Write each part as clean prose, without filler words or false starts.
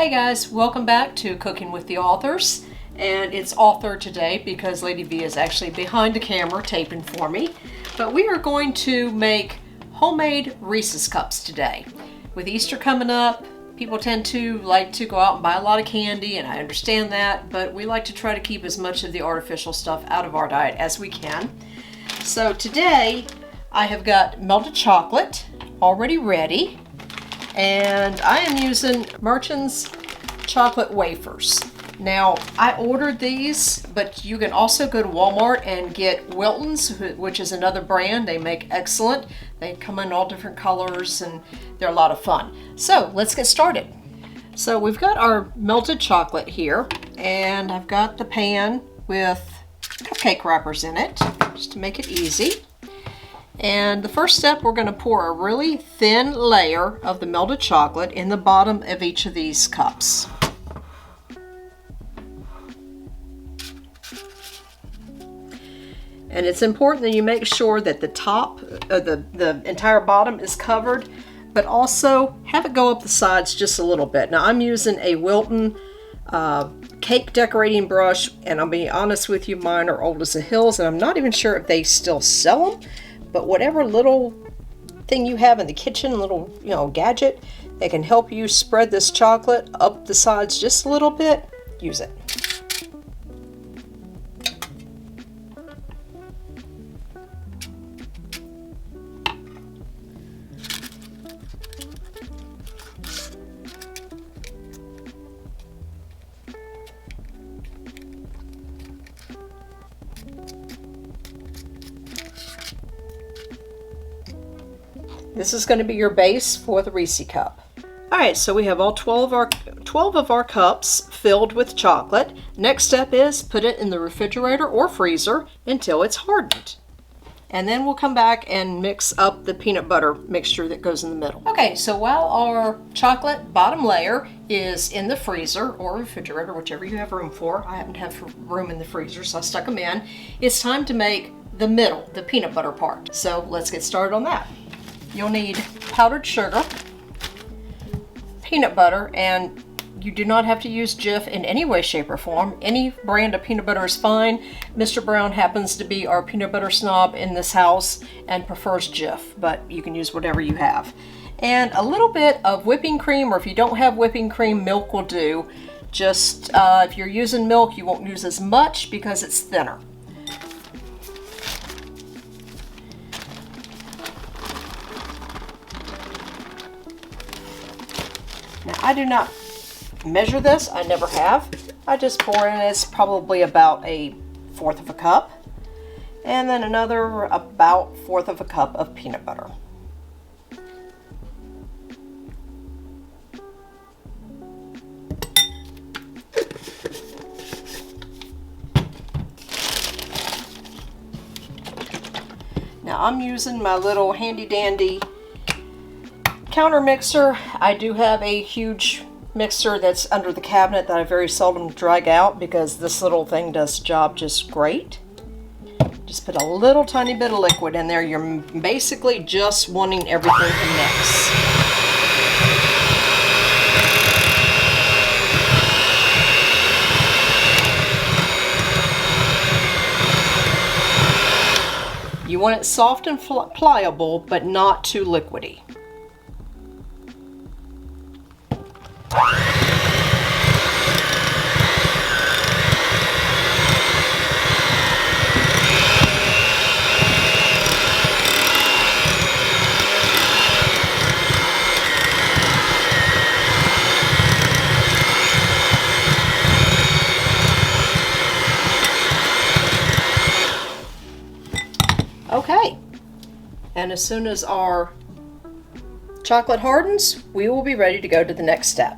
Hey guys, welcome back to Cooking with the Authors. And it's author today because Lady V is actually behind the camera taping for me. But we are going to make homemade Reese's cups today. With Easter coming up, people tend to like to go out and buy a lot of candy, and I understand that, but we like to try to keep as much of the artificial stuff out of our diet as we can. So today I have got melted chocolate already ready, and I am using Merchant's chocolate wafers. Now, I ordered these, but you can also go to Walmart and get Wilton's, which is another brand. They make excellent. They come in all different colors and they're a lot of fun. So let's get started. So we've got our melted chocolate here, and I've got the pan with cupcake wrappers in it, just to make it easy. And the first step, we're going to pour a really thin layer of the melted chocolate in the bottom of each of these cups. And it's important that you make sure that the top, the entire bottom is covered, but also have it go up the sides just a little bit. Now I'm using a Wilton cake decorating brush, and I'll be honest with you, mine are old as the hills, and I'm not even sure if they still sell them. But whatever little thing you have in the kitchen, little gadget that can help you spread this chocolate up the sides just a little bit, use it. This is going to be your base for the Reese cup. Alright, so we have all 12 of our cups filled with chocolate. Next step is put it in the refrigerator or freezer until it's hardened. And then we'll come back and mix up the peanut butter mixture that goes in the middle. Okay, so while our chocolate bottom layer is in the freezer or refrigerator, whichever you have room for, I happen to have room in the freezer, so I stuck them in, it's time to make the middle, the peanut butter part. So let's get started on that. You'll need powdered sugar, peanut butter, and you do not have to use Jif in any way, shape, or form. Any brand of peanut butter is fine. Mr. Brown happens to be our peanut butter snob in this house and prefers Jif, but you can use whatever you have. And a little bit of whipping cream, or if you don't have whipping cream, milk will do. Just if you're using milk, you won't use as much because it's thinner. Now, I do not measure this. I never have. I just pour in. It's probably about 1/4 of a cup. And then another about 1/4 of a cup of peanut butter. Now I'm using my little handy dandy counter mixer. I do have a huge mixer that's under the cabinet that I very seldom drag out because this little thing does the job just great. Just put a little tiny bit of liquid in there. You're basically just wanting everything to mix. You want it soft and pliable, but not too liquidy. Okay, and as soon as our chocolate hardens, we will be ready to go to the next step.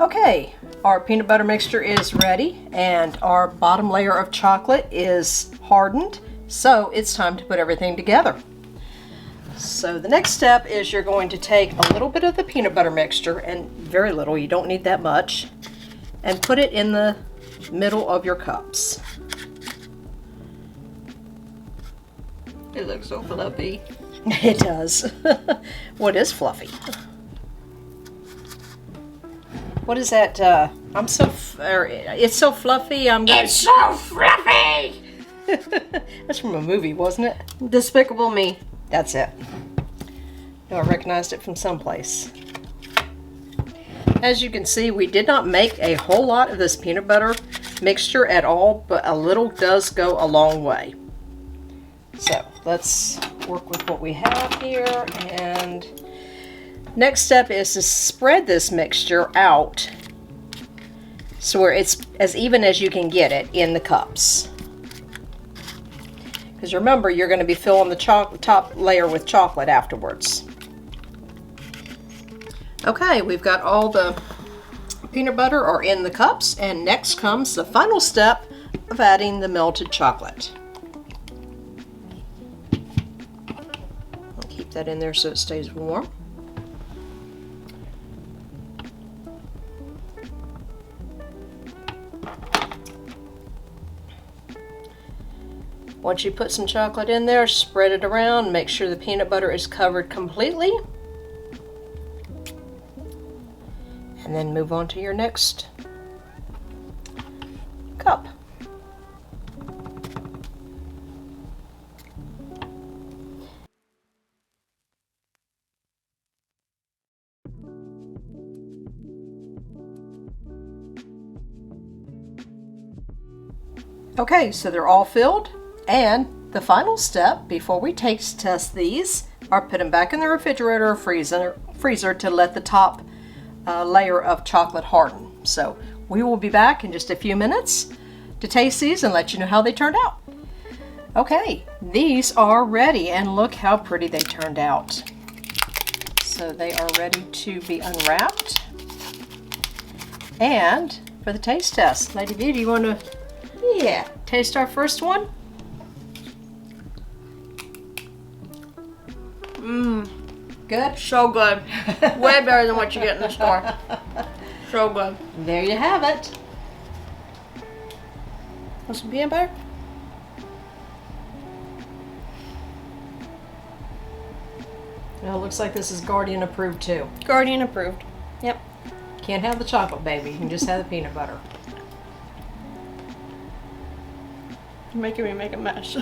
Okay, our peanut butter mixture is ready and our bottom layer of chocolate is hardened, so it's time to put everything together. So the next step is you're going to take a little bit of the peanut butter mixture, and very little, you don't need that much, and put it in the middle of your cups. It looks so fluffy. It does. Well, it is fluffy. what is that? It's so fluffy. It's so fluffy! That's from a movie, wasn't it? Despicable Me. That's it. No, I recognized it from someplace. As you can see, we did not make a whole lot of this peanut butter mixture at all, but a little does go a long way. So let's work with what we have here, and next step is to spread this mixture out so where it's as even as you can get it in the cups. Because remember, you're going to be filling the top layer with chocolate afterwards. Okay, we've got all the peanut butter are in the cups, and next comes the final step of adding the melted chocolate. I'll keep that in there so it stays warm. Once you put some chocolate in there, spread it around, make sure the peanut butter is covered completely. And then move on to your next cup. Okay, so they're all filled. And the final step before we taste test these are put them back in the refrigerator or freezer to let the top layer of chocolate harden. So we will be back in just a few minutes to taste these and let you know how they turned out. Okay, these are ready, and look how pretty they turned out. So they are ready to be unwrapped. And for the taste test, Lady V, do you want to taste our first one? Mmm. Good? So good. Way better than what you get in the store. So good. There you have it. Want some peanut butter? Well, it looks like this is Guardian approved too. Guardian approved. Yep. Can't have the chocolate, baby. You can just have the peanut butter. You're making me make a mess.